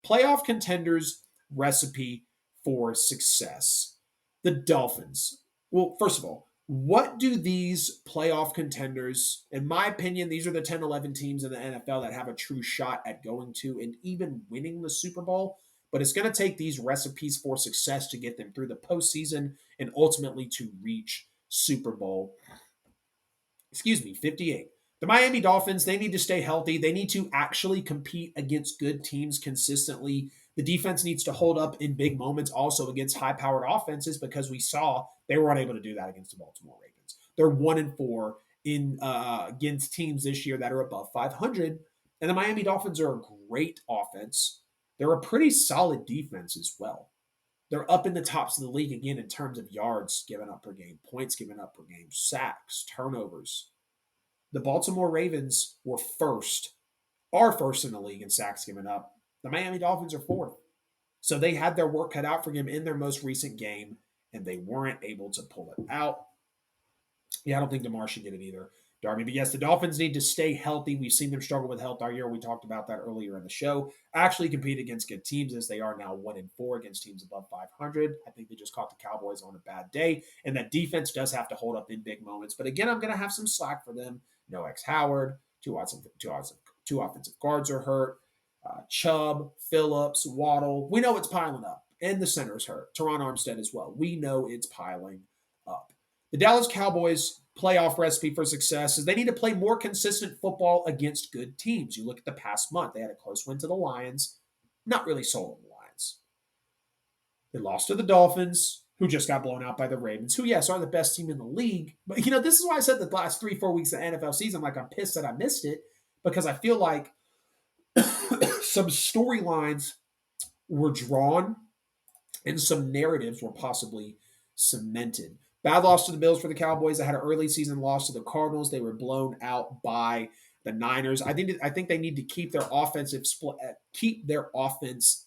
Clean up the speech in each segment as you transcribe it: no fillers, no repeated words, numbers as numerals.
Playoff contenders recipe for success. The Dolphins. Well, first of all, what do these playoff contenders, in my opinion, these are the 10, 11 teams in the NFL that have a true shot at going to and even winning the Super Bowl. But it's going to take these recipes for success to get them through the postseason and ultimately to reach Super Bowl 58. The Miami Dolphins, they need to stay healthy. They need to actually compete against good teams consistently. The defense needs to hold up in big moments also against high-powered offenses because we saw they were unable to do that against the Baltimore Ravens. They're 1-4 in against teams this year that are above 500, and the Miami Dolphins are a great offense. They're a pretty solid defense as well. They're up in the tops of the league again in terms of yards given up per game, points given up per game, sacks, turnovers. The Baltimore Ravens are first in the league in sacks given up. The Miami Dolphins are fourth. So they had their work cut out for them in their most recent game, and they weren't able to pull it out. Yeah, I don't think DeMar should get it either, Darby. But yes, the Dolphins need to stay healthy. We've seen them struggle with health all year. We talked about that earlier in the show. Actually compete against good teams as they are now 1-4 against teams above 500. I think they just caught the Cowboys on a bad day. And that defense does have to hold up in big moments. But again, I'm going to have some slack for them. No X Howard. Two offensive guards are hurt. Chubb, Phillips, Waddle. We know it's piling up. And the center's hurt. Teron Armstead as well. We know it's piling up. The Dallas Cowboys playoff recipe for success is they need to play more consistent football against good teams. You look at the past month, they had a close win to the Lions. Not really sold on the Lions. They lost to the Dolphins, who just got blown out by the Ravens, who, yes, are the best team in the league. But, this is why I said the last 3-4 weeks of the NFL season, I'm pissed that I missed it because I feel like some storylines were drawn and some narratives were possibly cemented. Bad loss to the Bills for the Cowboys. They had an early season loss to the Cardinals. They were blown out by the Niners. I think they need to keep their offense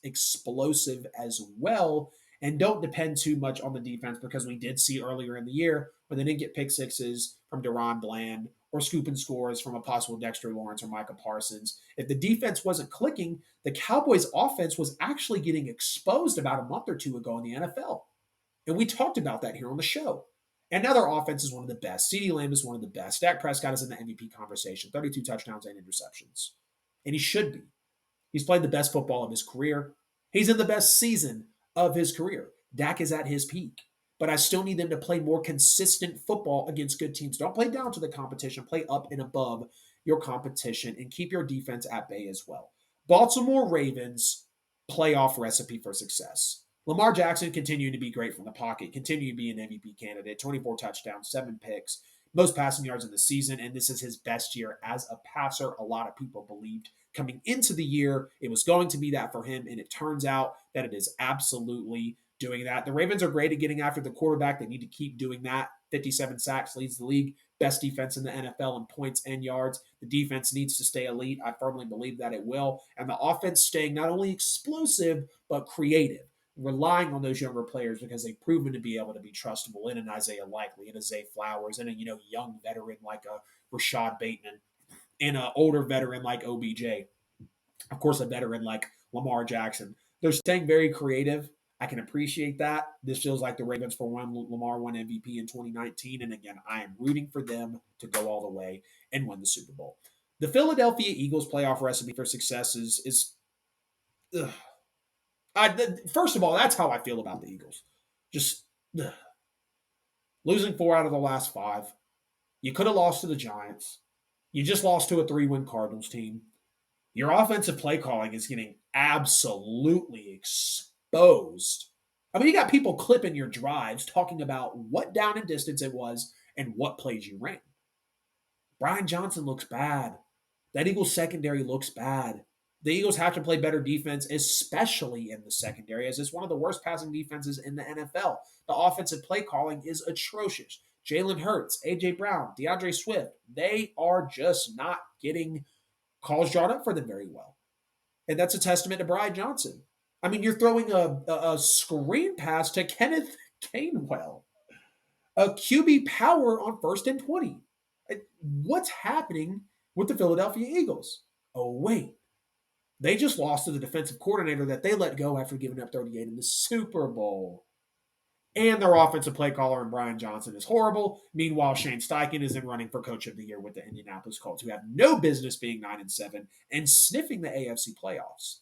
explosive as well, and don't depend too much on the defense because we did see earlier in the year when they didn't get pick sixes from Deron Bland or scoop and scores from a possible Dexter Lawrence or Micah Parsons. If the defense wasn't clicking, the Cowboys' offense was actually getting exposed about a month or two ago in the NFL. And we talked about that here on the show. And now their offense is one of the best. CeeDee Lamb is one of the best. Dak Prescott is in the MVP conversation, 32 touchdowns and interceptions. And he should be. He's played the best football of his career. He's in the best season of his career. Dak is at his peak. But I still need them to play more consistent football against good teams. Don't play down to the competition. Play up and above your competition and keep your defense at bay as well. Baltimore Ravens playoff recipe for success. Lamar Jackson continuing to be great from the pocket, continuing to be an MVP candidate, 24 touchdowns, 7 picks, most passing yards in the season, and this is his best year as a passer. A lot of people believed coming into the year it was going to be that for him, and it turns out that it is absolutely doing that. The Ravens are great at getting after the quarterback. They need to keep doing that. 57 sacks leads the league. Best defense in the NFL in points and yards. The defense needs to stay elite. I firmly believe that it will. And the offense staying not only explosive, but creative, relying on those younger players because they've proven to be able to be trustable in an Isaiah Likely, in a Zay Flowers, and a young veteran like a Rashad Bateman, and an older veteran like OBJ. Of course, a veteran like Lamar Jackson. They're staying very creative. I can appreciate that. This feels like the Ravens for when Lamar won MVP in 2019. And again, I am rooting for them to go all the way and win the Super Bowl. The Philadelphia Eagles playoff recipe for success is first of all, that's how I feel about the Eagles. Just losing 4 out of the last 5. You could have lost to the Giants. You just lost to a 3-win Cardinals team. Your offensive play calling is getting absolutely exposed. I mean, you got people clipping your drives talking about what down and distance it was and what plays you ran. Brian Johnson looks bad. That Eagles secondary looks bad. The Eagles have to play better defense, especially in the secondary, as it's one of the worst passing defenses in the NFL. The offensive play calling is atrocious. Jalen Hurts, A.J. Brown, DeAndre Swift, they are just not getting calls drawn up for them very well. And that's a testament to Brian Johnson. I mean, you're throwing a screen pass to Kenneth Gainwell, a QB power on 1st and 20. What's happening with the Philadelphia Eagles? Oh, wait. They just lost to the defensive coordinator that they let go after giving up 38 in the Super Bowl. And their offensive play caller and Brian Johnson is horrible. Meanwhile, Shane Steichen is in running for coach of the year with the Indianapolis Colts, who have no business being 9-7 and sniffing the AFC playoffs.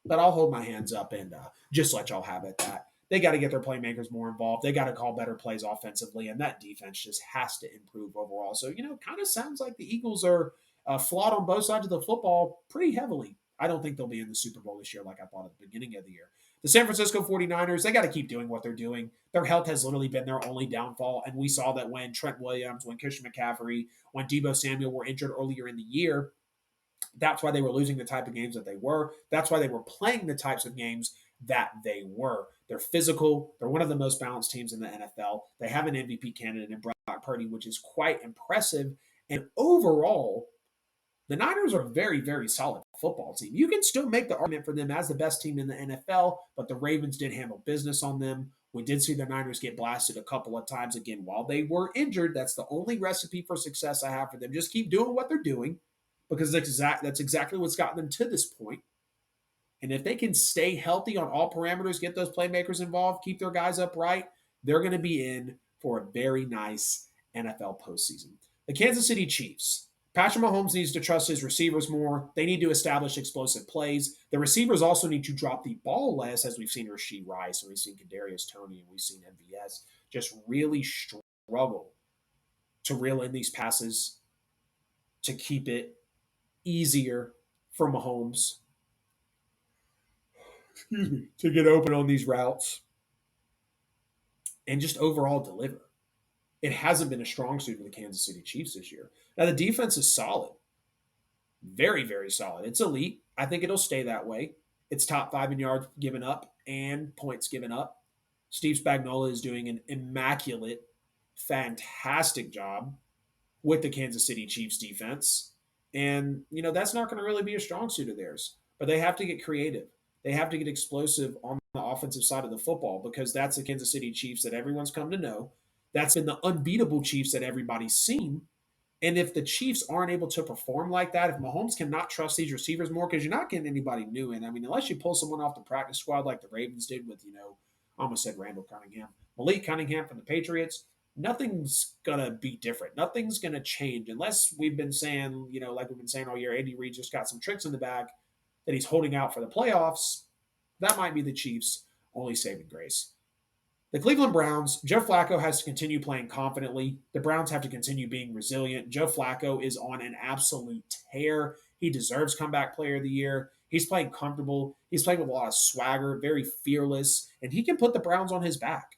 But I'll hold my hands up and just let y'all have it that they got to get their playmakers more involved. They got to call better plays offensively, and that defense just has to improve overall. So, kind of sounds like the Eagles are flawed on both sides of the football pretty heavily. I don't think they'll be in the Super Bowl this year like I thought at the beginning of the year. The San Francisco 49ers, they got to keep doing what they're doing. Their health has literally been their only downfall, and we saw that when Trent Williams, when Christian McCaffrey, when Debo Samuel were injured earlier in the year. That's why they were losing the type of games that they were. That's why they were playing the types of games that they were. They're physical. They're one of the most balanced teams in the NFL. They have an MVP candidate in Brock Purdy, which is quite impressive. And overall, the Niners are a very, very solid football team. You can still make the argument for them as the best team in the NFL, but the Ravens did handle business on them. We did see the Niners get blasted a couple of times again while they were injured. That's the only recipe for success I have for them. Just keep doing what they're doing because that's exactly what's gotten them to this point. And if they can stay healthy on all parameters, get those playmakers involved, keep their guys upright, they're going to be in for a very nice NFL postseason. The Kansas City Chiefs. Patrick Mahomes needs to trust his receivers more. They need to establish explosive plays. The receivers also need to drop the ball less, as we've seen Rashee Rice, and we've seen Kadarius Toney, and we've seen MVS just really struggle to reel in these passes to keep it easier for Mahomes, to get open on these routes and just overall deliver. It hasn't been a strong suit of the Kansas City Chiefs this year. Now, the defense is solid. Very, very solid. It's elite. I think it'll stay that way. It's top 5 in yards given up and points given up. Steve Spagnuolo is doing an immaculate, fantastic job with the Kansas City Chiefs defense. And, that's not going to really be a strong suit of theirs. But they have to get creative. They have to get explosive on the offensive side of the football because that's the Kansas City Chiefs that everyone's come to know. That's been the unbeatable Chiefs that everybody's seen. And if the Chiefs aren't able to perform like that, if Mahomes cannot trust these receivers more, because you're not getting anybody new in. I mean, unless you pull someone off the practice squad like the Ravens did with, I almost said Randall Cunningham, Malik Cunningham from the Patriots, nothing's going to be different. Nothing's going to change unless we've been saying, like we've been saying all year, Andy Reid just got some tricks in the bag that he's holding out for the playoffs. That might be the Chiefs' only saving grace. The Cleveland Browns, Joe Flacco has to continue playing confidently. The Browns have to continue being resilient. Joe Flacco is on an absolute tear. He deserves comeback player of the year. He's playing comfortable. He's playing with a lot of swagger, very fearless, and he can put the Browns on his back.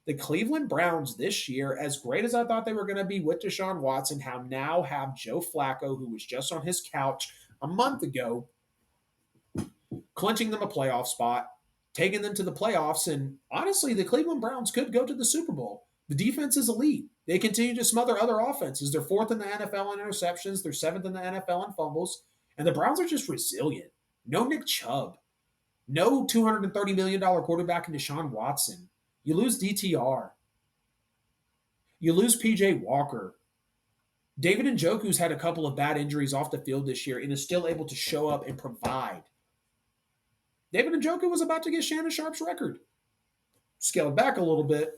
The Cleveland Browns this year, as great as I thought they were going to be with Deshaun Watson, now have Joe Flacco, who was just on his couch a month ago, clinching them a playoff spot, taking them to the playoffs. And honestly, the Cleveland Browns could go to the Super Bowl. The defense is elite. They continue to smother other offenses. They're 4th in the NFL in interceptions. They're 7th in the NFL in fumbles. And the Browns are just resilient. No Nick Chubb. No $230 million quarterback in Deshaun Watson. You lose DTR. You lose PJ Walker. David Njoku's had a couple of bad injuries off the field this year and is still able to show up and provide. David Njoku was about to get Shannon Sharp's record. Scaled back a little bit.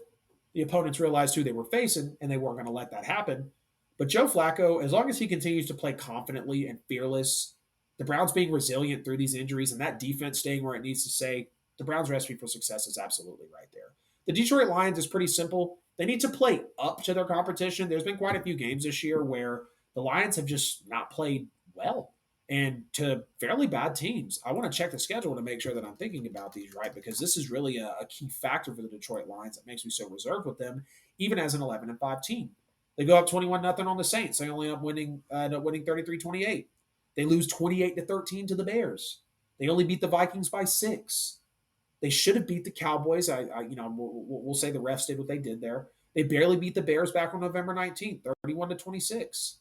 The opponents realized who they were facing, and they weren't going to let that happen. But Joe Flacco, as long as he continues to play confidently and fearless, the Browns being resilient through these injuries and that defense staying where it needs to stay, the Browns' recipe for success is absolutely right there. The Detroit Lions is pretty simple. They need to play up to their competition. There's been quite a few games this year where the Lions have just not played well and to fairly bad teams. I want to check the schedule to make sure that I'm thinking about these right because this is really a key factor for the Detroit Lions that makes me so reserved with them, even as an 11-5 team. They go up 21-0 on the Saints. They only end up winning 33-28. They lose 28-13 to the Bears. They only beat the Vikings by 6. They should have beat the Cowboys. We'll say the refs did what they did there. They barely beat the Bears back on November 19th, 31-26.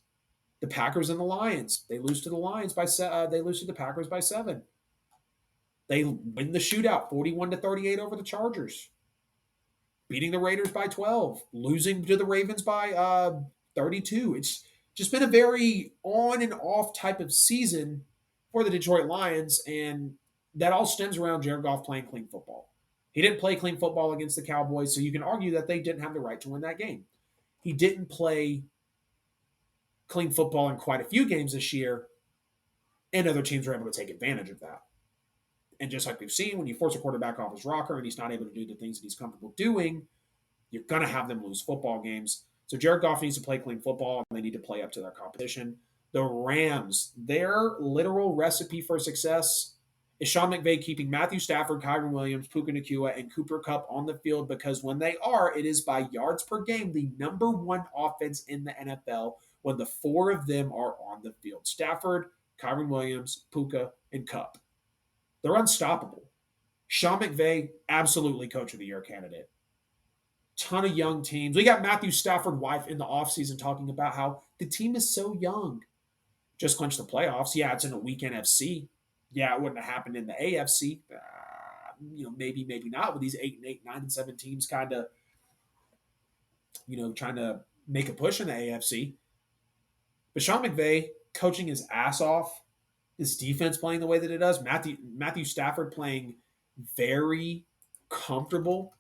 The Packers and the Lions. They lose to the Lions they lose to the Packers by 7. They win the shootout, 41-38 over the Chargers. Beating the Raiders by 12, losing to the Ravens by 32. It's just been a very on and off type of season for the Detroit Lions, and that all stems around Jared Goff playing clean football. He didn't play clean football against the Cowboys, so you can argue that they didn't have the right to win that game. He didn't play clean football in quite a few games this year, and other teams were able to take advantage of that. And just like we've seen, when you force a quarterback off his rocker and he's not able to do the things that he's comfortable doing, you're going to have them lose football games. So Jared Goff needs to play clean football, and they need to play up to their competition. The Rams, their literal recipe for success is Sean McVay keeping Matthew Stafford, Kyron Williams, Puka Nacua, and Cooper Kupp on the field, because when they are, it is by yards per game the number one offense in the NFL when the four of them are on the field. Stafford, Kyron Williams, Puka, and Kupp. They're unstoppable. Sean McVay, absolutely coach of the year candidate. Ton of young teams. We got Matthew Stafford wife in the offseason talking about how the team is so young. Just clinched the playoffs. Yeah, it's in a weak NFC. Yeah, it wouldn't have happened in the AFC. Maybe, maybe not with these 8-8, 9-7 teams kind of, trying to make a push in the AFC. But Sean McVay coaching his ass off, his defense playing the way that it does, Matthew Stafford playing very comfortable,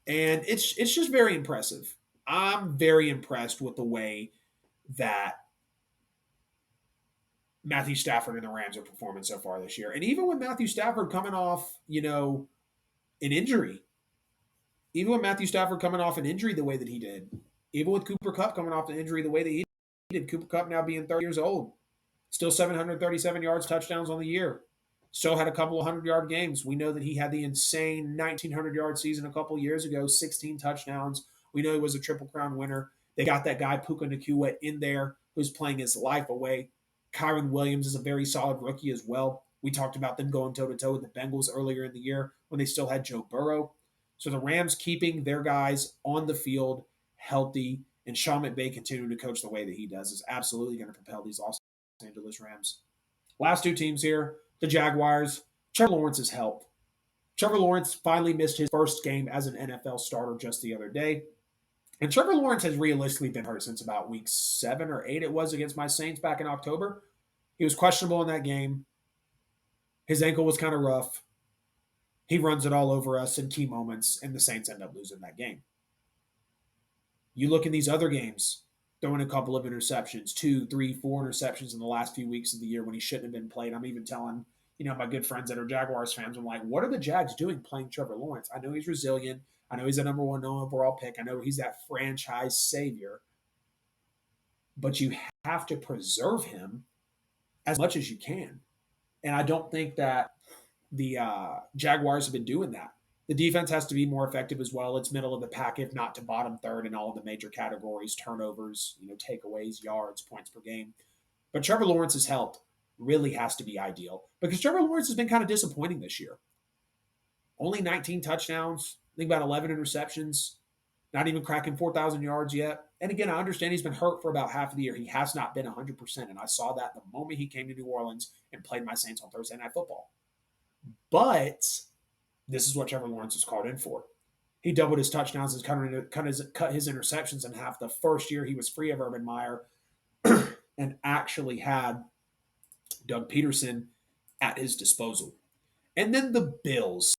and it's just very impressive. I'm very impressed with the way that Matthew Stafford and the Rams are performing so far this year. And even with Matthew Stafford coming off, an injury, even with Matthew Stafford coming off an injury the way that he did, even with Cooper Kupp coming off the injury the way that he did, Cooper Kupp now being 30 years old, still 737 yards, touchdowns on the year. Still had a couple of 100-yard games. We know that he had the insane 1,900-yard season a couple of years ago, 16 touchdowns. We know he was a Triple Crown winner. They got that guy, Puka Nacua, in there who's playing his life away. Kyron Williams is a very solid rookie as well. We talked about them going toe-to-toe with the Bengals earlier in the year when they still had Joe Burrow. So the Rams keeping their guys on the field healthy, and Sean McVay continuing to coach the way that he does is absolutely going to propel these Los Angeles Rams. Last two teams here, the Jaguars. Trevor Lawrence's health. Trevor Lawrence finally missed his first game as an NFL starter just the other day. And Trevor Lawrence has realistically been hurt since about week 7 or 8 it was against my Saints back in October. He was questionable in that game. His ankle was kind of rough. He runs it all over us in key moments, and the Saints end up losing that game. You look in these other games, throwing a couple of interceptions, 2, 3, 4 interceptions in the last few weeks of the year when he shouldn't have been played. I'm even telling, my good friends that are Jaguars fans, I'm like, what are the Jags doing playing Trevor Lawrence? I know he's resilient. I know he's a number 1 overall pick. I know he's that franchise savior. But you have to preserve him as much as you can. And I don't think that the Jaguars have been doing that. The defense has to be more effective as well. It's middle of the pack, if not to bottom third in all of the major categories, turnovers, takeaways, yards, points per game. But Trevor Lawrence's health really has to be ideal because Trevor Lawrence has been kind of disappointing this year. Only 19 touchdowns, I think about 11 interceptions, not even cracking 4,000 yards yet. And again, I understand he's been hurt for about half of the year. He has not been 100%, and I saw that the moment he came to New Orleans and played my Saints on Thursday Night Football. But this is what Trevor Lawrence is called in for. He doubled his touchdowns and cut his interceptions in half. The first year he was free of Urban Meyer and actually had Doug Peterson at his disposal. And then the Bills.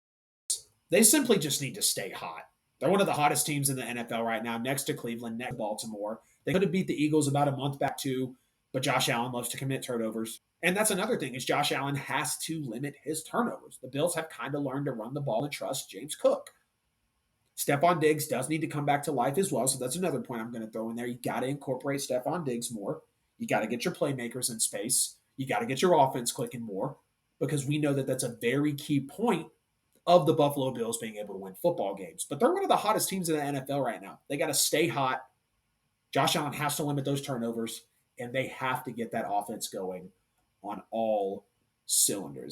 They simply just need to stay hot. They're one of the hottest teams in the NFL right now, next to Cleveland, next to Baltimore. They could have beat the Eagles about a month back too, but Josh Allen loves to commit turnovers. And that's another thing is Josh Allen has to limit his turnovers. The Bills have kind of learned to run the ball and trust James Cook. Stephon Diggs does need to come back to life as well, so that's another point I'm going to throw in there. You got to incorporate Stephon Diggs more. You got to get your playmakers in space. You got to get your offense clicking more because we know that that's a very key point of the Buffalo Bills being able to win football games. But they're one of the hottest teams in the NFL right now. They got to stay hot. Josh Allen has to limit those turnovers, and they have to get that offense going on all cylinders.